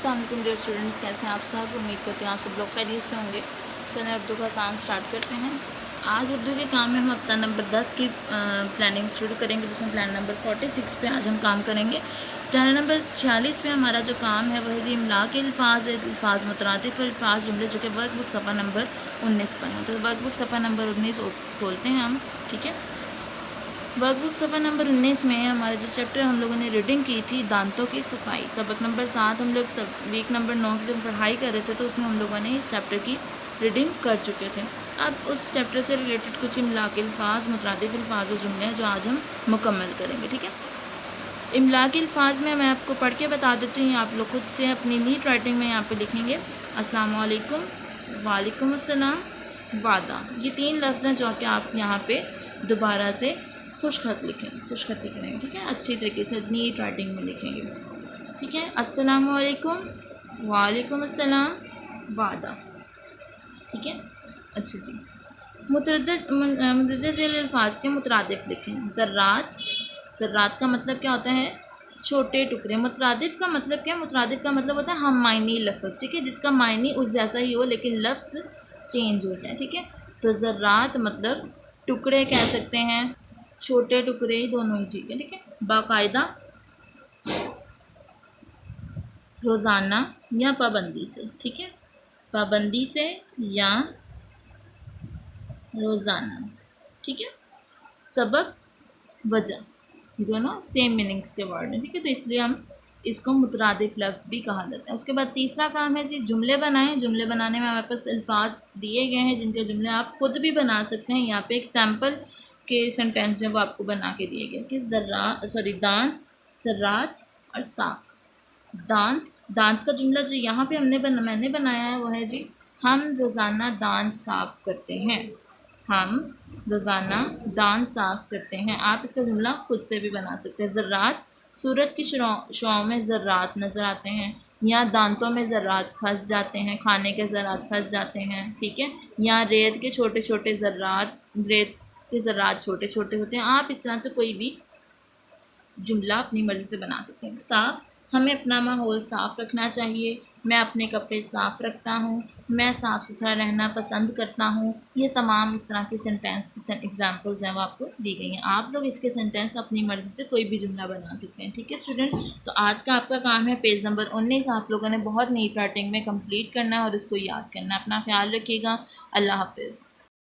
अस्सलाम वालेकुम dear students, कैसे हैं आप सब। उम्मीद करते हैं आप सब लोग खैरियत से होंगे। चलिए उर्दू का काम स्टार्ट करते हैं। आज उर्दू के काम में हम हफ्ता नंबर 10 की प्लानिंग शुरू करेंगे, जिसमें प्लान नंबर 46 पे आज हम काम करेंगे। प्लान नंबर 46 पे हमारा जो काम है वह है जी इमला के अल्फाज मुतरादिफ अल्फाज जुमले, जो कि वर्कबुक सफ़ा नंबर 19 पर है। तो वर्कबुक सफ़ा नंबर 19 खोलते हैं हम, ठीक है। वर्कबुक सफ़ा नंबर 19 में हमारे जो चैप्टर हम लोगों ने रीडिंग की थी दांतों की सफाई, सबक नंबर 7 हम लोग वीक नंबर 9 की जब पढ़ाई कर रहे थे तो उसमें हम लोगों ने इस चैप्टर की रीडिंग कर चुके थे। अब उस चैप्टर से रिलेटेड कुछ इमला के अल्फाज मुतरादिफ अल्फाज और जुमले हैं जो आज हम मुकम्मल करेंगे, ठीक है। इमला के अल्फाज में मैं आपको पढ़ के बता देती हूँ, आप लोग खुद से अपनी नीट राइटिंग में यहाँ पर लिखेंगे। अस्सलाम वालेकुम, वालेकुम अस्सलाम, वादा। ये 3 लफ्ज़ हैं जो कि आप यहाँ पे दोबारा से खुशखत लिखें, खुशखती करेंगे, ठीक है। अच्छी तरीके से नीट राइटिंग में लिखेंगे, ठीक है। अस्सलाम वालेकुम, वालेकुम अस्सलाम, वादा, ठीक है। अच्छा जी, मुतअद्दिद अल्फाज के मुतरादिफ लिखें। ज़र्रात, ज़र्रात का मतलब क्या होता है? छोटे टुकड़े। मुतरादिफ का मतलब क्या? मुतरादिफ का मतलब होता है हम मायनी लफ्ज़, ठीक है, जिसका मायनी उस जैसा ही हो लेकिन लफ्ज़ चेंज हो जाए, ठीक है। तो ज़र्रात मतलब टुकड़े कह सकते हैं, छोटे टुकड़े, दोनों ही ठीक है, ठीक है। बाकायदा, रोज़ाना या पाबंदी से, ठीक है, पाबंदी से या रोज़ाना, ठीक है। सबब, वजह, दोनों सेम मीनिंग्स के वर्ड हैं, ठीक है। तो इसलिए हम इसको मुतरादिफ लफ्ज़ भी कहा जाता है। उसके बाद तीसरा काम है जी जुमले बनाएं। जुमले बनाने में हमारे पास अल्फाज दिए गए हैं जिनके जुमले आप खुद भी बना सकते हैं। यहाँ पे एक सैम्पल के सेंटेंस जो वो आपको बना के दिए गए कि दांत, ज़र्रात और साफ। दांत, दांत का जुमला जो यहाँ पे मैंने बनाया है वो है जी हम रोज़ाना दांत साफ करते हैं। हम रोज़ाना दांत साफ करते हैं। आप इसका जुमला खुद से भी बना सकते हैं। ज़र्रात, सूरज की शुआओं में ज़र्रात नज़र आते हैं, या दांतों में ज़र्रात फंस जाते हैं, खाने के ज़र्रात फंस जाते हैं, ठीक है। या रेत के छोटे छोटे ज़र्रात, रेत के ज़र्रात छोटे छोटे होते हैं। आप इस तरह से कोई भी जुमला अपनी मर्ज़ी से बना सकते हैं। साफ़, हमें अपना माहौल साफ़ रखना चाहिए। मैं अपने कपड़े साफ़ रखता हूँ, मैं साफ़ सुथरा रहना पसंद करता हूँ। ये तमाम इस तरह के सेंटेंस की एग्जांपल्स हैं वो आपको दी गई हैं। आप लोग इसके सेंटेंस अपनी मर्ज़ी से कोई भी जुमला बना सकते हैं, ठीक है स्टूडेंट्स। तो आज का आपका काम है पेज नंबर 19 आप लोगों ने बहुत नीट राइटिंग में कंप्लीट करना है और उसको याद करना है। अपना ख्याल रखिएगा। अल्लाह हाफिज़।